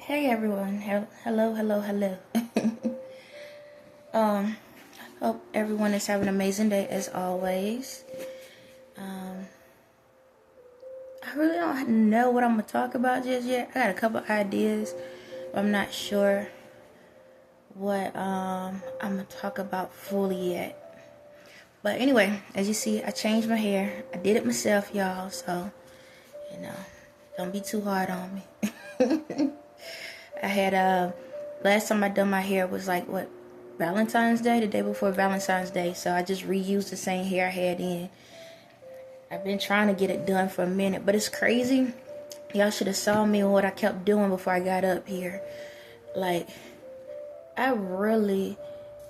Hey everyone, hello. um, Hope everyone is having an amazing day as always. I really don't know what I'm gonna talk about just yet. I got a couple ideas, but I'm not sure what I'm gonna talk about fully yet. But anyway, as you see, I changed my hair. I did it myself, y'all. So don't be too hard on me. I had last time I done my hair was like Valentine's Day, the day before Valentine's Day. So I just reused the same hair I had in. I've been trying to get it done for a minute, but it's crazy. Y'all should have saw me and what I kept doing before I got up here. Like, I really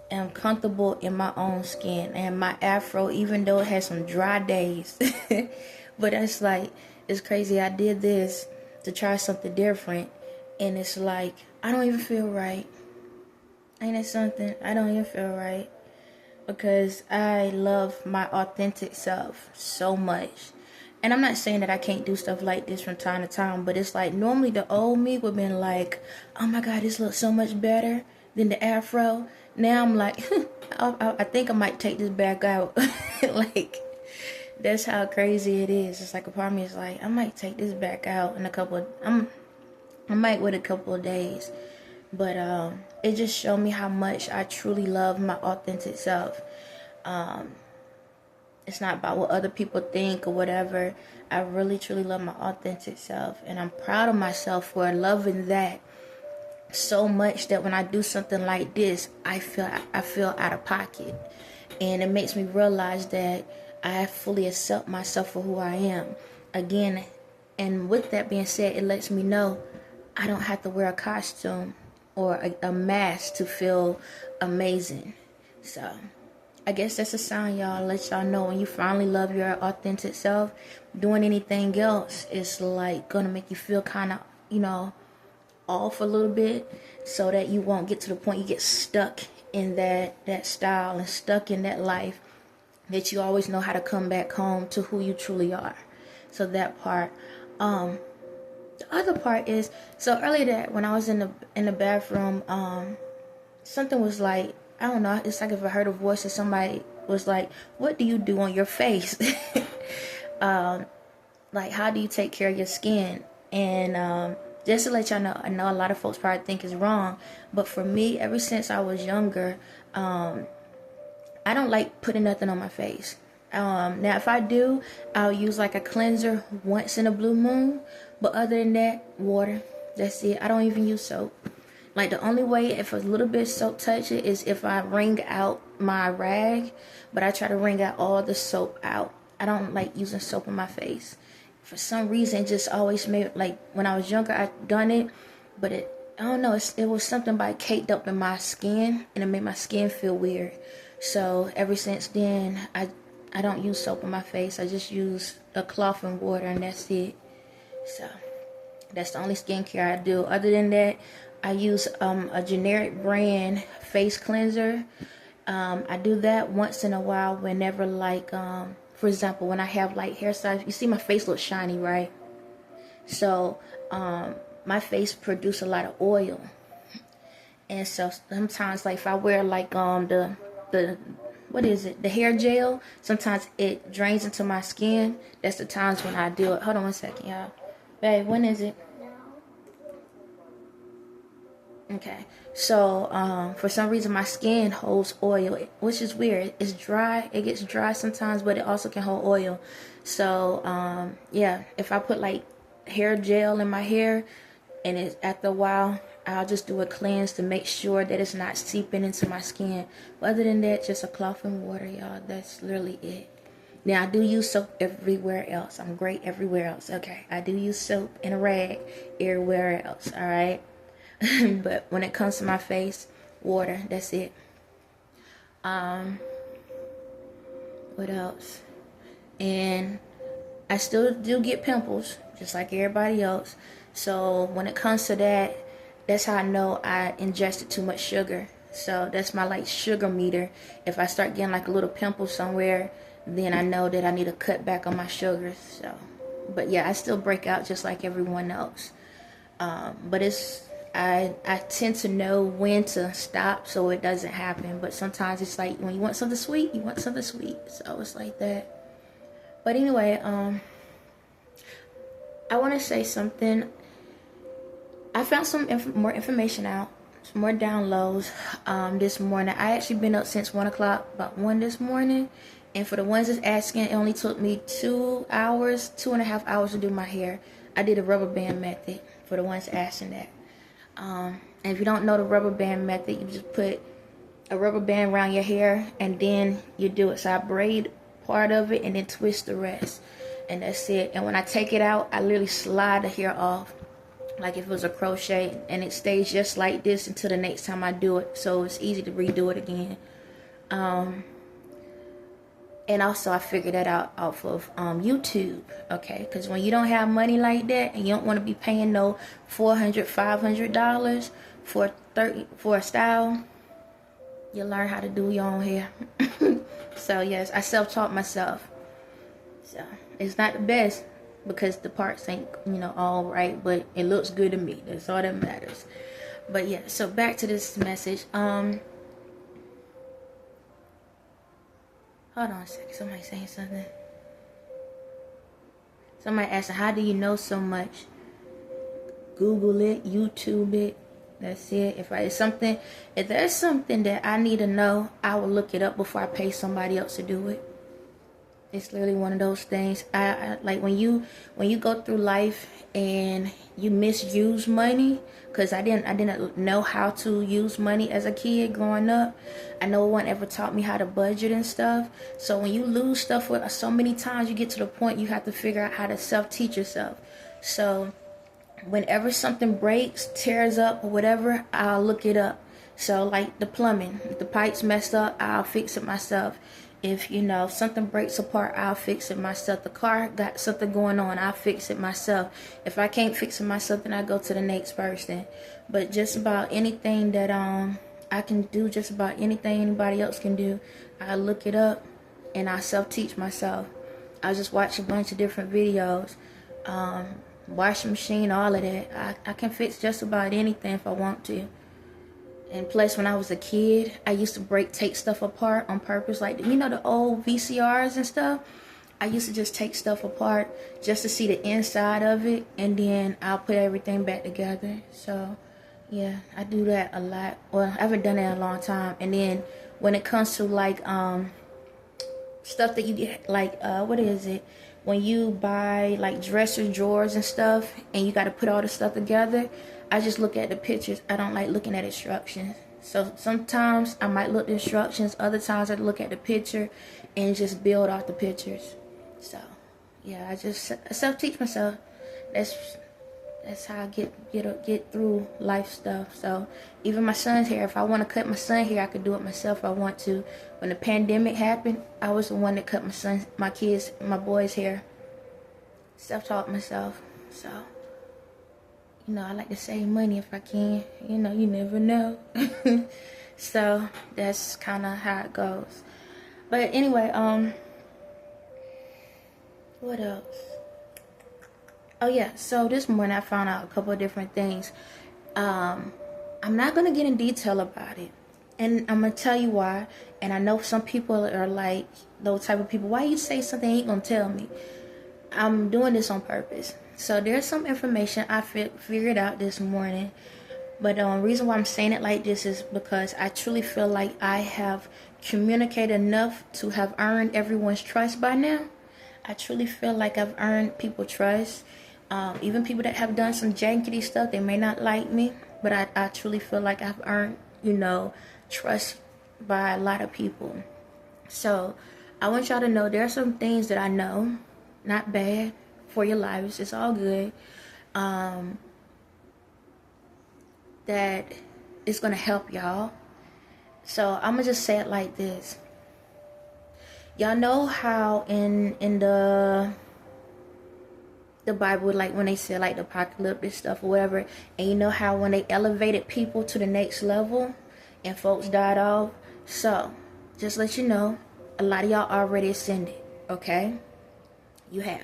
am comfortable in my own skin, and my afro, even though it has some dry days, but it's crazy. I did this to try something different, and it's like, I don't even feel right. Ain't it something? I don't even feel right. Because I love my authentic self so much. And I'm not saying that I can't do stuff like this from time to time, but it's like normally the old me would have been like, oh my God, this looks so much better than the afro. Now I'm like, I think I might take this back out. Like, that's how crazy it is. It's like a part of me is like, I might take this back out in I might wait a couple of days. But it just showed me how much I truly love my authentic self. It's not about what other people think or whatever. I really truly love my authentic self, and I'm proud of myself for loving that so much that when I do something like this, I feel out of pocket, and it makes me realize that I fully accept myself for who I am again. And with that being said, it lets me know I don't have to wear a costume or a mask to feel amazing. So I guess that's a sign, y'all. Let y'all know when you finally love your authentic self, doing anything else is like gonna make you feel kind of, off a little bit, so that you won't get to the point you get stuck in that style and stuck in that life, that you always know how to come back home to who you truly are. So that part. The other part is, so earlier that when I was in the bathroom, something was like, I don't know, it's like if I heard a voice or somebody was like, what do you do on your face? Like, how do you take care of your skin? And just to let y'all know, I know a lot of folks probably think it's wrong, but for me, ever since I was younger, I don't like putting nothing on my face. Now if I do, I'll use like a cleanser once in a blue moon, but other than that, water. That's it. I don't even use soap. Like, the only way if a little bit of soap touch it is if I wring out my rag, but I try to wring out all the soap out. I don't like using soap on my face. For some reason, it just always made, like, when I was younger, I done it, but I don't know, it was something about caked up in my skin, and it made my skin feel weird. So ever since then, I don't use soap on my face. I just use a cloth and water, and that's it. So that's the only skincare I do. Other than that, I use a generic brand face cleanser. I do that once in a while whenever, like, for example, when I have like hairstyles. You see my face looks shiny, right? So my face produces a lot of oil. And so sometimes, like, if I wear like the what is it, the hair gel, sometimes it drains into my skin. That's the times when I do it. Hold on one second, y'all. Babe, when is it? Okay, so for some reason my skin holds oil, which is weird. It's dry, it gets dry sometimes, but it also can hold oil. So yeah, if I put like hair gel in my hair, and after a while, I'll just do a cleanse to make sure that it's not seeping into my skin. But other than that, just a cloth and water, y'all. That's literally it. Now, I do use soap everywhere else. I'm great everywhere else. Okay, I do use soap and a rag everywhere else, all right? But when it comes to my face, water, that's it. What else? And I still do get pimples, just like everybody else. So when it comes to that, that's how I know I ingested too much sugar. So that's my like sugar meter. If I start getting like a little pimple somewhere, then I know that I need to cut back on my sugars. So, but yeah, I still break out just like everyone else. But I tend to know when to stop so it doesn't happen. But sometimes it's like when you want something sweet, you want something sweet. So it's like that. But anyway, I want to say something. I found some more information out, some more downloads this morning. I actually been up since 1 o'clock, about 1 this morning. And for the ones that's asking, it only took me 2 hours, 2.5 hours to do my hair. I did a rubber band method for the ones asking that. And if you don't know the rubber band method, you just put a rubber band around your hair and then you do it. So I braid part of it and then twist the rest. And that's it. And when I take it out, I literally slide the hair off like if it was a crochet, and it stays just like this until the next time I do it. So it's easy to redo it again. And also I figured that out off of YouTube, okay? Because when you don't have money like that and you don't want to be paying no $400, $500 for a style, you learn how to do your own hair. So yes, I self-taught myself. So it's not the best because the parts ain't, all right, but it looks good to me. That's all that matters. But yeah, so back to this message. Hold on a second. Somebody saying something. Somebody asking, how do you know so much? Google it, YouTube it. That's it. If there's something that I need to know, I will look it up before I pay somebody else to do it. It's literally one of those things. I like when you go through life and you misuse money, because I didn't know how to use money as a kid growing up. I no one ever taught me how to budget and stuff. So when you lose stuff with so many times, you get to the point you have to figure out how to self-teach yourself. So whenever something breaks, tears up, or whatever, I'll look it up. So like the plumbing, if the pipes messed up, I'll fix it myself. If something breaks apart, I'll fix it myself. The car got something going on, I'll fix it myself. If I can't fix it myself, then I go to the next person. But just about anything that I can do, just about anything anybody else can do, I look it up and I self-teach myself. I just watch a bunch of different videos, washing machine, all of that. I can fix just about anything if I want to. And plus, when I was a kid, I used to take stuff apart on purpose. Like, the old VCRs and stuff. I used to just take stuff apart just to see the inside of it. And then I'll put everything back together. So, yeah, I do that a lot. Well, I haven't done that in a long time. And then when it comes to, like, stuff that you get, like, what is it? When you buy, like, dressers, drawers and stuff, and you got to put all the stuff together, I just look at the pictures. I don't like looking at instructions. So sometimes I might look at instructions. Other times I look at the picture and just build off the pictures. So, yeah, I just self-teach myself. That's how I get through life stuff. So even my son's hair, if I want to cut my son's hair, I could do it myself if I want to. When the pandemic happened, I was the one that cut my boys' hair. Self-taught myself. So, I like to save money if I can. You never know. So that's kind of how it goes. But anyway, what else? Oh yeah, so this morning I found out a couple of different things. I'm not going to get in detail about it. And I'm going to tell you why. And I know some people are like those type of people. Why you say something you ain't going to tell me? I'm doing this on purpose. So there's some information I figured out this morning. But the reason why I'm saying it like this is because I truly feel like I have communicated enough to have earned everyone's trust by now. I truly feel like I've earned people's trust. Even people that have done some jankety stuff, they may not like me. But I truly feel like I've earned, trust by a lot of people. So I want y'all to know there are some things that I know, not bad, for your lives. It's all good. That is going to help y'all. So I'm going to just say it like this. Y'all know how in the Bible, like when they said like the apocalyptic stuff or whatever, and you know how when they elevated people to the next level and folks died off? So just let you know, a lot of y'all already ascended, okay? You have.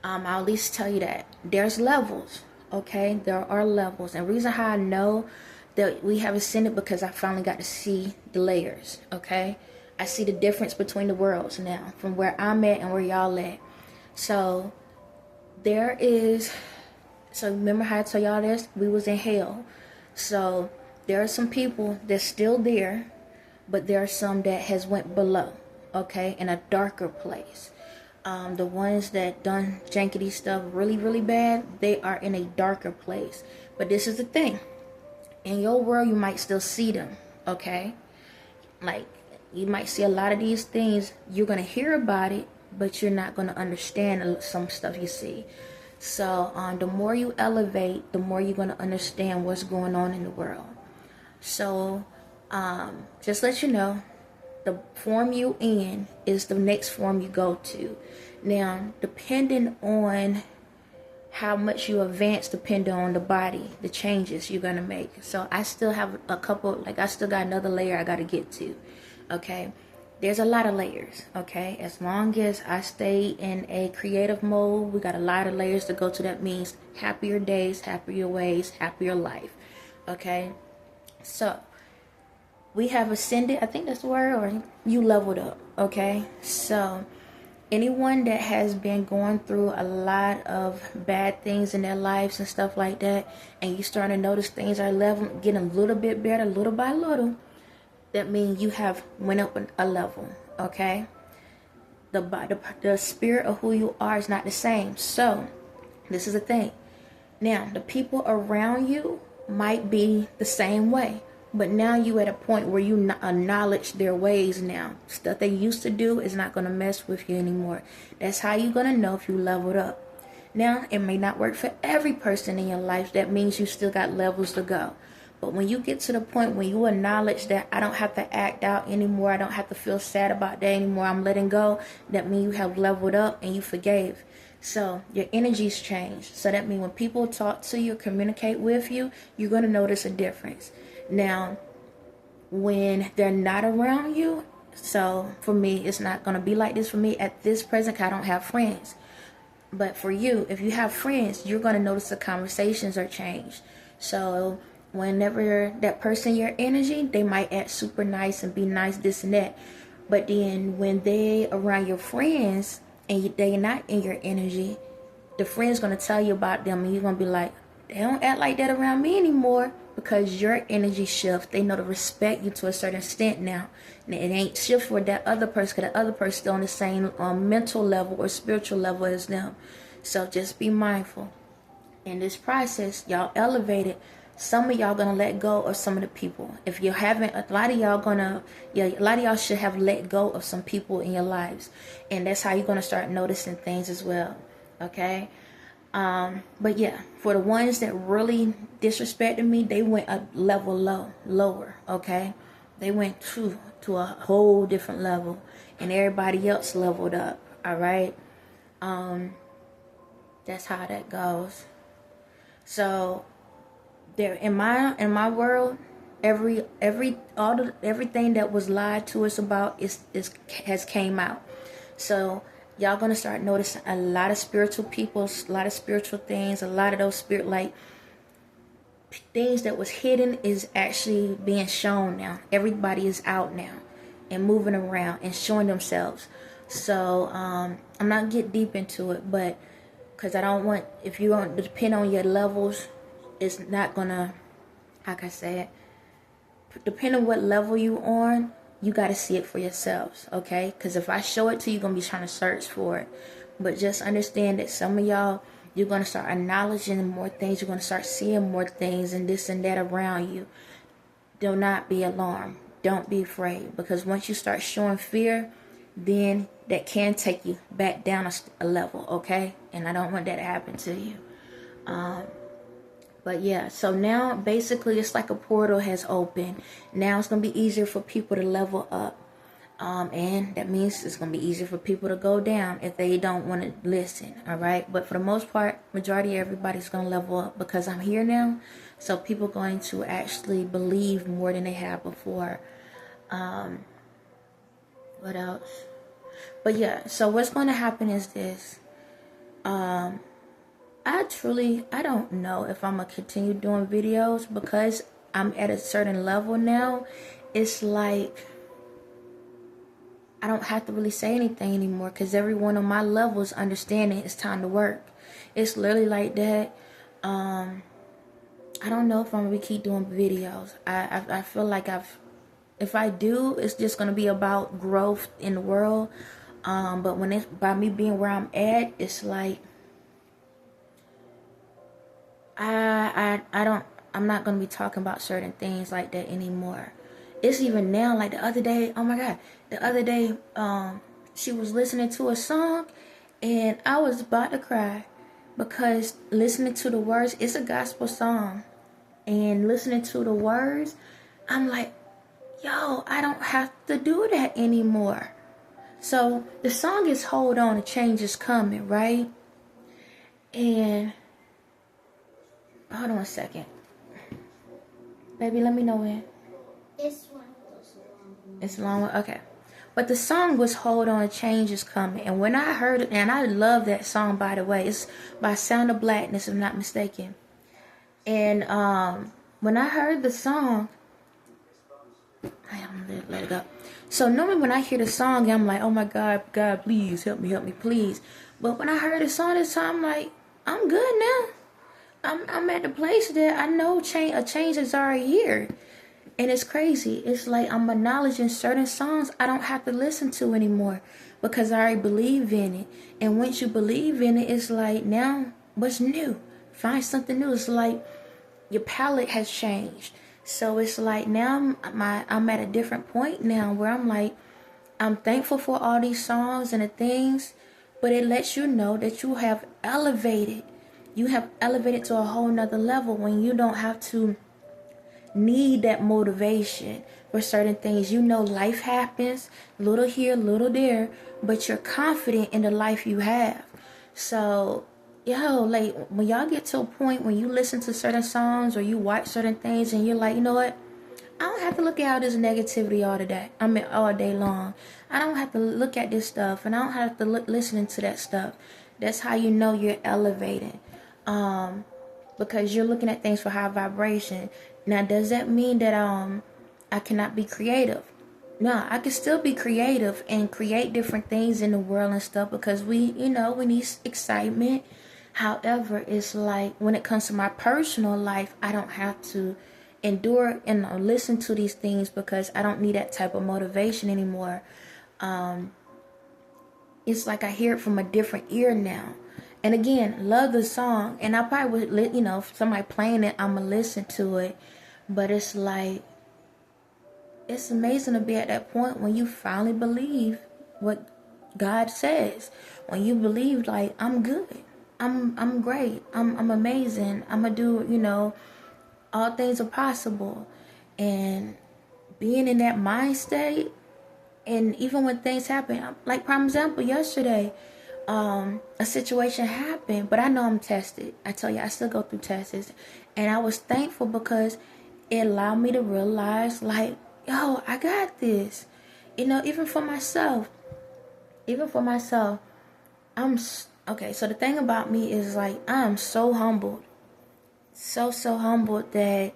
I'll at least tell you that there's levels, Okay, there are levels, and reason how I know that we have ascended, because I finally got to see the layers. Okay, I see the difference between the worlds now, from where I'm at and where y'all at. So there is, so remember how I told y'all this? We was in hell. So there are some people that's still there, but there are some that has went below, okay, in a darker place. The ones that done jankety stuff really, really bad, they are in a darker place. But this is the thing. In your world, you might still see them, okay? Like, you might see a lot of these things. You're going to hear about it, but you're not going to understand some stuff you see. So the more you elevate, the more you're going to understand what's going on in the world. So just let you know, the form you in is the next form you go to. Now, depending on how much you advance, depending on the body, the changes you're going to make. So I still have a couple, like I still got another layer I got to get to. Okay, there's a lot of layers. Okay, as long as I stay in a creative mode, we got a lot of layers to go to. That means happier days, happier ways, happier life. Okay, so we have ascended, I think that's the word, or you leveled up. Okay, so anyone that has been going through a lot of bad things in their lives and stuff like that, and you starting to notice things are getting a little bit better, little by little, that means you have went up a level. Okay, the spirit of who you are is not the same. So this is the thing. Now the people around you might be the same way, but now you at a point where you acknowledge their ways. Now stuff they used to do is not going to mess with you anymore. That's how you're going to know if you leveled up. Now it may not work for every person in your life. That means you still got levels to go. But when you get to the point when you acknowledge that I don't have to act out anymore, I don't have to feel sad about that anymore, I'm letting go, that means you have leveled up and you forgave. So your energies change. So that means when people talk to you, communicate with you, you're going to notice a difference. Now, when they're not around you, so for me, it's not going to be like this for me at this present, because I don't have friends. But for you, if you have friends, you're going to notice the conversations are changed. So whenever that person, your energy, they might act super nice and be nice, this and that. But then when they around your friends and they're not in your energy, the friend's going to tell you about them, and you're going to be like, they don't act like that around me anymore, because your energy shifts. They know to respect you to a certain extent now. And it ain't shift for that other person, because the other person still on the same mental level or spiritual level as them. So just be mindful. In this process, y'all elevated. Some of y'all gonna let go of some of the people. If you haven't, a lot of y'all should have let go of some people in your lives, and that's how you're gonna start noticing things as well. Okay, but yeah, for the ones that really disrespected me, they went a level lower. Okay, they went to a whole different level, and everybody else leveled up. All right, that's how that goes. So there in my world, everything that was lied to us about has came out. So y'all gonna start noticing a lot of spiritual people, a lot of spiritual things, a lot of those things that was hidden is actually being shown now. Everybody is out now and moving around and showing themselves. So I'm not get deep into it, but because I don't want, if you don't depend on your levels, it's not gonna, like I said, depending on what level you on, you got to see it for yourselves, okay? Because if I show it to you, you're going to be trying to search for it. But just understand that some of y'all, you're going to start acknowledging more things. You're going to start seeing more things and this and that around you. Do not be alarmed. Don't be afraid. Because once you start showing fear, then that can take you back down a level, okay? And I don't want that to happen to you. But yeah, so now basically it's like a portal has opened. Now it's going to be easier for people to level up. And that means it's going to be easier for people to go down if they don't want to listen. All right. But for the most part, majority of everybody's going to level up because I'm here now. So people are going to actually believe more than they have before. What else? But yeah, so what's going to happen is this. I don't know if I'm gonna continue doing videos because I'm at a certain level now. It's like I don't have to really say anything anymore because everyone on my level is understanding it's time to work. It's literally like that. I don't know if I'm gonna keep doing videos. I feel like if I do, it's just gonna be about growth in the world. But when it's by me being where I'm at, it's like I'm not gonna be talking about certain things like that anymore. It's even now, like the other day, oh my god, the other day, she was listening to a song and I was about to cry because listening to the words, it's a gospel song, and listening to the words, I'm like, yo, I don't have to do that anymore. So the song is Hold On, a Change Is Coming, right? And hold on a second. Baby, let me know when. It's one of those long ones. It's a long one? Okay. But the song was Hold On, a Change Is Coming. And when I heard it, and I love that song, by the way. It's by Sound of Blackness, if I'm not mistaken. And when I heard the song, I'm gonna let it go. So normally when I hear the song, I'm like, oh my God, God, please help me, please. But when I heard the song this time, I'm like, I'm good now. I'm at the place that I know a change is already here. And it's crazy. It's like I'm acknowledging certain songs I don't have to listen to anymore because I already believe in it. And once you believe in it, it's like, now what's new? Find something new. It's like your palette has changed. So it's like now I'm at a different point now where I'm like, I'm thankful for all these songs and the things, but it lets you know that you have elevated. You have elevated to a whole nother level when you don't have to need that motivation for certain things. You know life happens, little here, little there, but you're confident in the life you have. So, like when y'all get to a point when you listen to certain songs or you watch certain things and you're like, you know what? I don't have to look at all this negativity all day long. I don't have to look at this stuff, and I don't have to listening to that stuff. That's how you know you're elevating. Because you're looking at things for high vibration. Now, does that mean that I cannot be creative? No, I can still be creative and create different things in the world and stuff because we need excitement. However, it's like when it comes to my personal life, I don't have to endure and listen to these things because I don't need that type of motivation anymore. It's like I hear it from a different ear now. And again, love the song, and I probably would, if somebody playing it, I'ma listen to it. But it's like, it's amazing to be at that point when you finally believe what God says. When you believe, like, I'm good, I'm great, I'm amazing, I'ma do, all things are possible. And being in that mind state, and even when things happen, like prime example, yesterday, a situation happened, but I know I'm tested. I tell you, I still go through tests, and I was thankful because it allowed me to realize, like, yo, I got this. Even for myself, okay. So the thing about me is, like, I am so humbled, so humbled that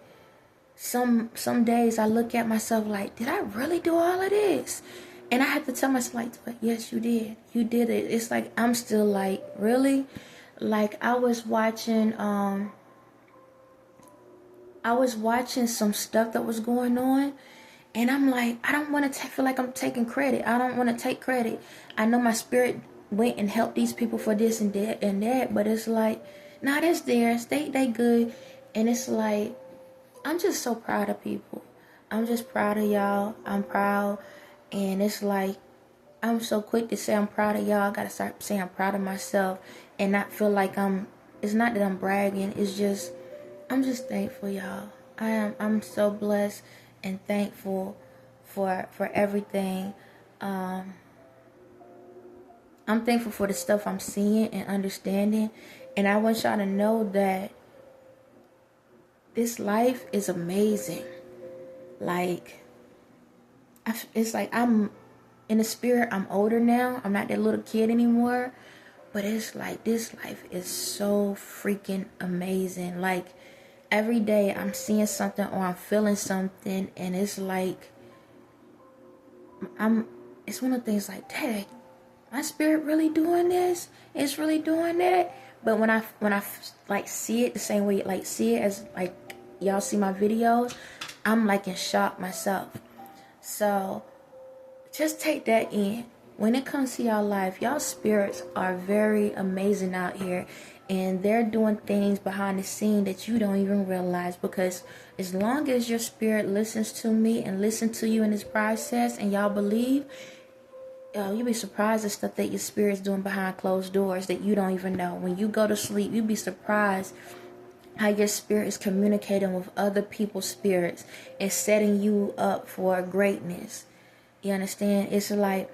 some days I look at myself like, did I really do all of this? And I have to tell myself, like, yes, you did. You did it. It's like I'm still like, really? Like I was watching some stuff that was going on, and I'm like, I don't want to feel like I'm taking credit. I don't want to take credit. I know my spirit went and helped these people for this and that, but it's like, nah, that's theirs. They good. And it's like, I'm just so proud of people. I'm just proud of y'all. I'm proud. And it's like, I'm so quick to say I'm proud of y'all. I gotta start saying I'm proud of myself and not feel like it's not that I'm bragging. It's just, I'm just thankful, y'all. I'm so blessed and thankful for everything. I'm thankful for the stuff I'm seeing and understanding. And I want y'all to know that this life is amazing. Like, it's like I'm in the spirit. I'm older now. I'm not that little kid anymore. But it's like, this life is so freaking amazing. Like, every day I'm seeing something or I'm feeling something, and it's like, it's one of the things like, dang, my spirit really doing this? It's really doing that? But when I like see it the same way, like see it as like y'all see my videos, I'm like in shock myself. So just take that in. When it comes to y'all life, y'all spirits are very amazing out here, and they're doing things behind the scene that you don't even realize, because as long as your spirit listens to me and listen to you in this process, and y'all believe, you'll be surprised at stuff that your spirit's doing behind closed doors that you don't even know. When you go to sleep, you'll be surprised how your spirit is communicating with other people's spirits and setting you up for greatness. You understand? It's like,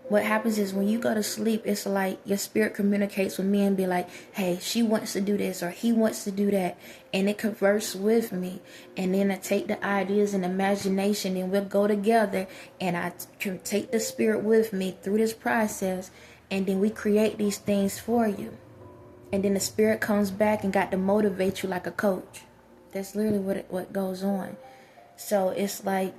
what happens is when you go to sleep, it's like your spirit communicates with me and be like, hey, she wants to do this or he wants to do that. And it converses with me. And then I take the ideas and imagination and we'll go together. And I can take the spirit with me through this process. And then we create these things for you. And then the spirit comes back and got to motivate you like a coach. That's literally what goes on. So it's like,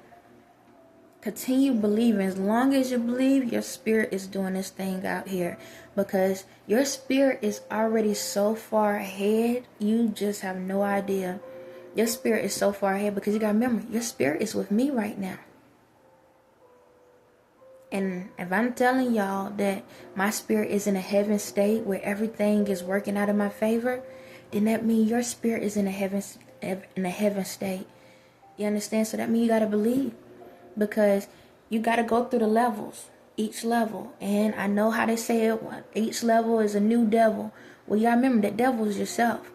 continue believing. As long as you believe, your spirit is doing this thing out here, because your spirit is already so far ahead, you just have no idea. Your spirit is so far ahead, because you gotta remember, your spirit is with me right now. And if I'm telling y'all that my spirit is in a heaven state where everything is working out in my favor, then that means your spirit is in a heaven state. You understand? So that means you gotta believe. Because you got to go through the levels, each level. And I know how they say it, each level is a new devil. Well, y'all remember that devil is yourself.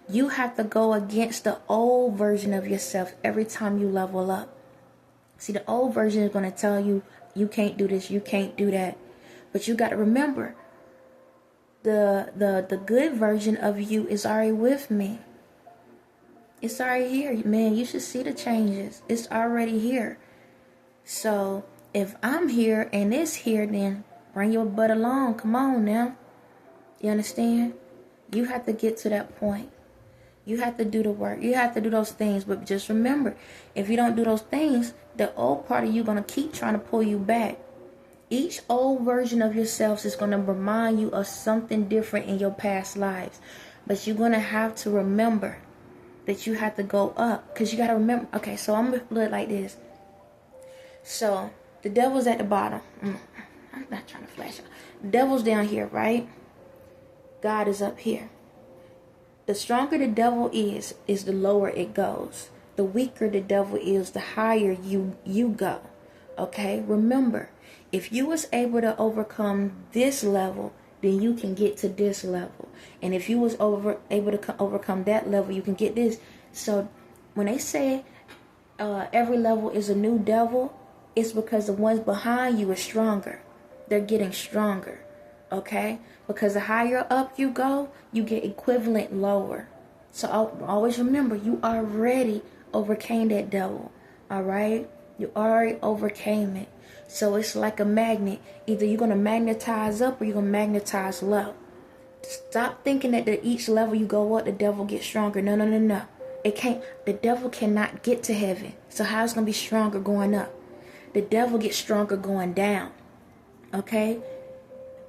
You have to go against the old version of yourself every time you level up. See, the old version is going to tell you, you can't do this, you can't do that. But you got to remember, the good version of you is already with me. It's already here, man. You should see the changes. It's already here. So if I'm here and it's here, then bring your butt along. Come on now. You understand? You have to get to that point. You have to do the work. You have to do those things. But just remember, if you don't do those things, the old part of you going to keep trying to pull you back. Each old version of yourself is going to remind you of something different in your past lives. But you're going to have to remember that you have to go up. Because you got to remember. Okay, so I'm going to put it like this. So, the devil's at the bottom. I'm not trying to flash out. The devil's down here, right? God is up here. The stronger the devil is the lower it goes. The weaker the devil is, the higher you go. Okay? Remember, if you was able to overcome this level, then you can get to this level. And if you was able to overcome that level, you can get this. So, when they say every level is a new devil, it's because the ones behind you are stronger. They're getting stronger. Okay? Because the higher up you go, you get equivalent lower. So always remember, you already overcame that devil. Alright? You already overcame it. So it's like a magnet. Either you're going to magnetize up or you're going to magnetize low. Stop thinking that at each level you go up, the devil gets stronger. No. It can't. The devil cannot get to heaven. So how it's going to be stronger going up? The devil gets stronger going down. Okay?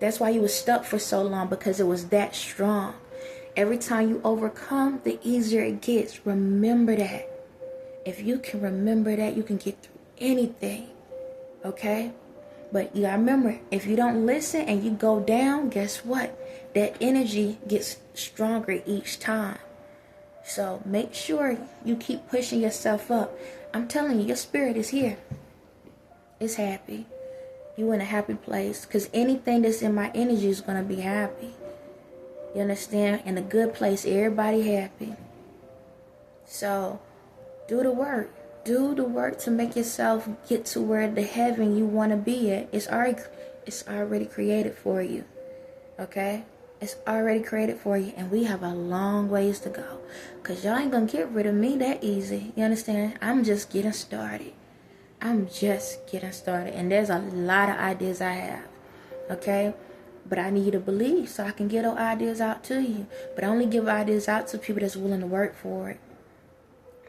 That's why you was stuck for so long, because it was that strong. Every time you overcome, the easier it gets. Remember that. If you can remember that, you can get through anything. Okay? But you gotta remember, if you don't listen and you go down, guess what? That energy gets stronger each time. So make sure you keep pushing yourself up. I'm telling you, your spirit is here. It's happy. You in a happy place. Because anything that's in my energy is going to be happy. You understand? In a good place, everybody happy. So, do the work. Do the work to make yourself get to where the heaven you want to be at. It's already created for you. Okay? It's already created for you. And we have a long ways to go. Because y'all ain't going to get rid of me that easy. You understand? I'm just getting started. And there's a lot of ideas I have. Okay? But I need you to believe so I can get those ideas out to you. But I only give ideas out to people that's willing to work for it.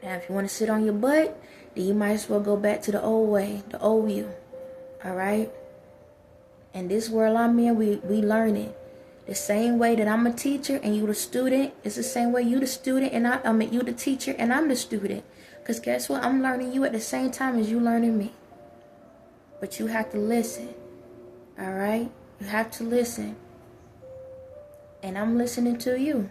Now, if you want to sit on your butt, then you might as well go back to the old way, the old you. All right? And this world I'm in, we learn it. The same way that I'm a teacher and you the student, it's the same way you the student and I mean you the teacher and I'm the student. Because guess what? I'm learning you at the same time as you learning me. But you have to listen. All right? You have to listen. And I'm listening to you.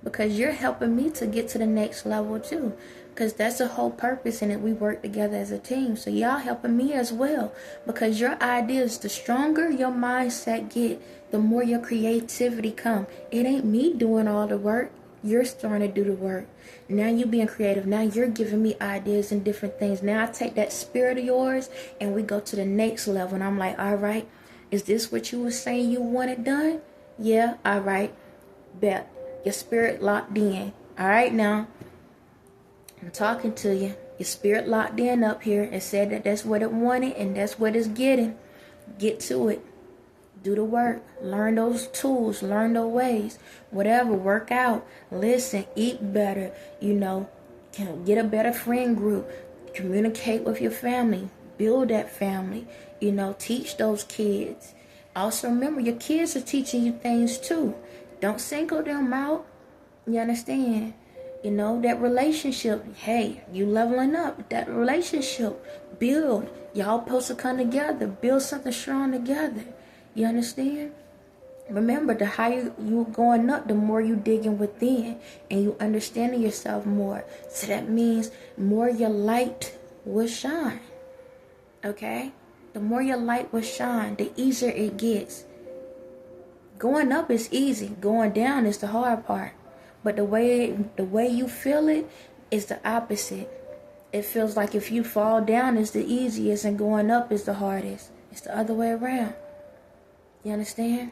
Because you're helping me to get to the next level too. Because that's the whole purpose in it. We work together as a team. So y'all helping me as well. Because your ideas, the stronger your mindset get, the more your creativity come. It ain't me doing all the work. You're starting to do the work. Now you being creative. Now you're giving me ideas and different things. Now I take that spirit of yours and we go to the next level. And I'm like, all right, is this what you were saying you wanted done? Yeah, all right. Bet. Your spirit locked in. All right, now I'm talking to you. Your spirit locked in up here and said that that's what it wanted and that's what it's getting. Get to it. Do the work. Learn those tools. Learn those ways. Whatever. Work out. Listen. Eat better. Get a better friend group. Communicate with your family. Build that family. Teach those kids. Also remember, your kids are teaching you things too. Don't single them out. You understand? That relationship. Hey, you leveling up. That relationship. Build. Y'all supposed to come together. Build something strong together. You understand? Remember, the higher you going up, the more you digging within. And you understanding yourself more. So that means more your light will shine. Okay? The more your light will shine, the easier it gets. Going up is easy. Going down is the hard part. But the way you feel it is the opposite. It feels like if you fall down is the easiest and going up is the hardest. It's the other way around. You understand?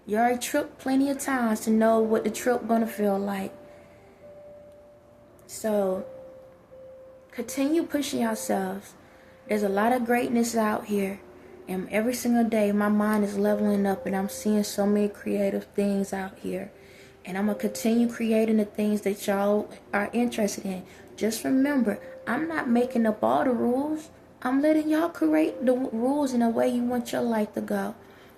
You already tripped plenty of times to know what the trip gonna feel like. So continue pushing yourselves. There's a lot of greatness out here. And every single day, my mind is leveling up and I'm seeing so many creative things out here. And I'm going to continue creating the things that y'all are interested in. Just remember, I'm not making up all the rules. I'm letting y'all create the rules in the way you want your life to go.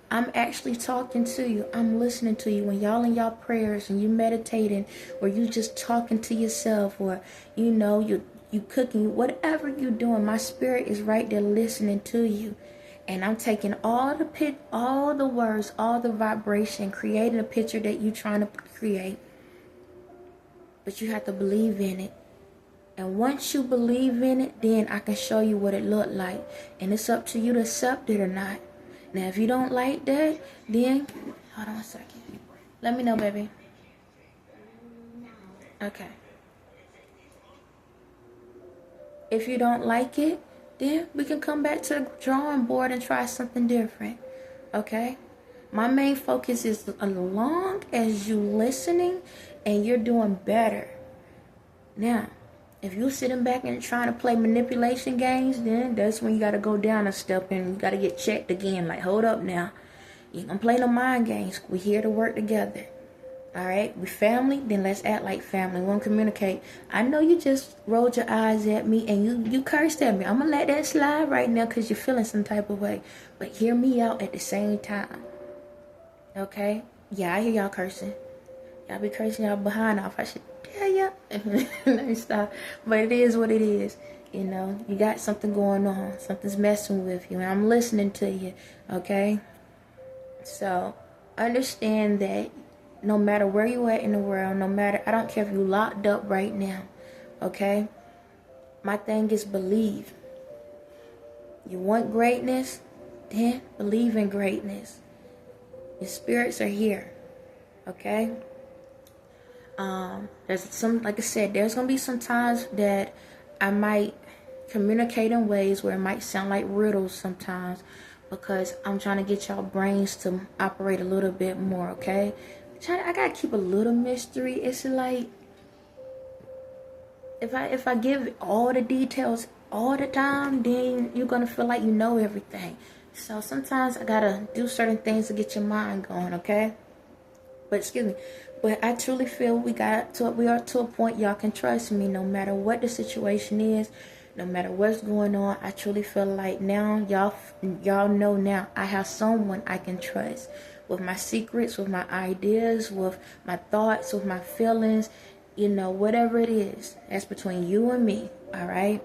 I'm actually talking to you. I'm listening to you. When y'all in y'all prayers and you meditating or you just talking to yourself or, you cooking, whatever you doing, my spirit is right there listening to you. And I'm taking all the words, all the vibration, creating a picture that you're trying to create. But you have to believe in it. And once you believe in it, then I can show you what it looked like. And it's up to you to accept it or not. Now, if you don't like that, then... Hold on a second. Let me know, baby. Okay. If you don't like it, then we can come back to the drawing board and try something different. Okay? My main focus is as long as you listening and you're doing better. Now, if you're sitting back and trying to play manipulation games, then that's when you got to go down a step and you got to get checked again. Like, hold up now. You ain't gonna play no mind games. We're here to work together. Alright? We family, then let's act like family. We won't communicate. I know you just rolled your eyes at me and you cursed at me. I'm gonna let that slide right now because you're feeling some type of way. But hear me out at the same time. Okay? Yeah, I hear y'all cursing. Y'all be cursing y'all behind off. I should tell ya. Let me stop. But it is what it is. You got something going on. Something's messing with you. And I'm listening to you. Okay? So, understand that no matter where you at in the world, I don't care if you locked up right now, okay? My thing is believe. You want greatness? Then believe in greatness. Your spirits are here, okay? Like I said, there's going to be some times that I might communicate in ways where it might sound like riddles sometimes because I'm trying to get y'all brains to operate a little bit more, okay? I gotta keep a little mystery. It's like if I give all the details all the time, then you're gonna feel like you know everything. So sometimes I gotta do certain things to get your mind going, okay? But excuse me. But I truly feel we are to a point y'all can trust me no matter what the situation is, no matter what's going on. I truly feel like now y'all know now I have someone I can trust with my secrets, with my ideas, with my thoughts, with my feelings, whatever it is. That's between you and me, all right?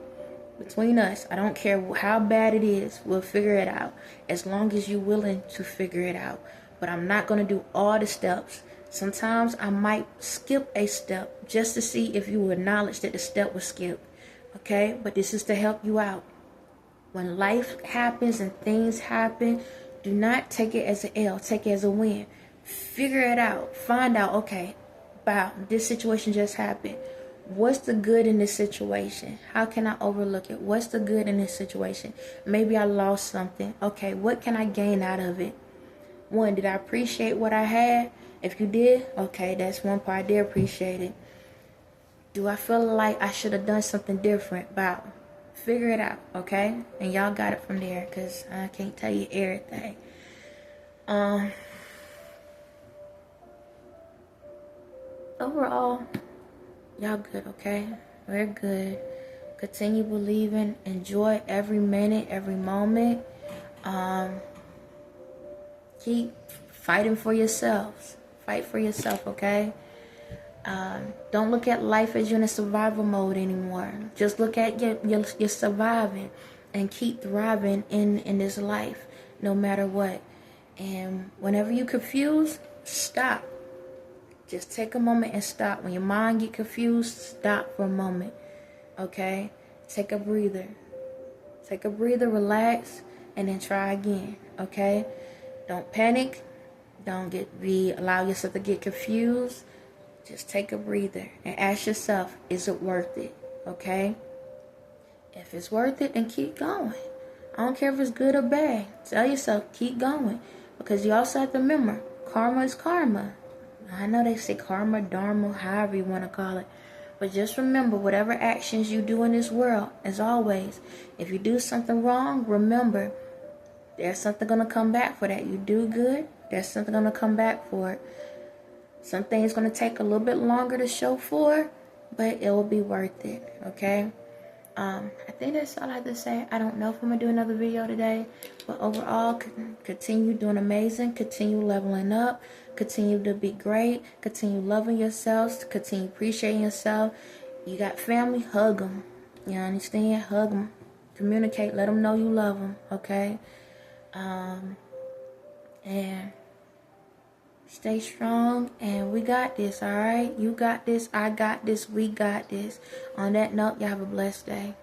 Between us. I don't care how bad it is. We'll figure it out. As long as you're willing to figure it out. But I'm not going to do all the steps. Sometimes I might skip a step just to see if you will acknowledge that the step was skipped. Okay? But this is to help you out. When life happens and things happen, do not take it as an L. Take it as a win. Figure it out. Find out, okay, wow, this situation just happened. What's the good in this situation? How can I overlook it? What's the good in this situation? Maybe I lost something. Okay, what can I gain out of it? One, did I appreciate what I had? If you did, okay, that's one part. I did appreciate it. Do I feel like I should have done something different? Wow. Figure it out, okay? And y'all got it from there, because I can't tell you everything. Overall, y'all good, okay? We're good. Continue believing. Enjoy every minute, every moment. Keep fighting for yourselves. Fight for yourself, okay? Don't look at life as you're in a survival mode anymore. Just look at you're surviving and keep thriving in this life, no matter what. And whenever you're confused, stop. Just take a moment and stop. When your mind get confused, stop for a moment. Okay? Take a breather. Take a breather, relax, and then try again. Okay? Don't panic. Don't allow yourself to get confused. Just take a breather and ask yourself, is it worth it? Okay? If it's worth it, then keep going. I don't care if it's good or bad. Tell yourself, keep going. Because you also have to remember, karma is karma. I know they say karma, dharma, however you want to call it. But just remember, whatever actions you do in this world, as always, if you do something wrong, remember, there's something going to come back for that. You do good, there's something going to come back for it. Some things going to take a little bit longer to show for, but it will be worth it, okay? I think that's all I have to say. I don't know if I'm going to do another video today, but overall, continue doing amazing, continue leveling up, continue to be great, continue loving yourselves, continue appreciating yourself. You got family, hug them. You understand? Hug them. Communicate. Let them know you love them, okay? And stay strong, and we got this, all right? You got this, I got this, we got this. On that note, y'all have a blessed day.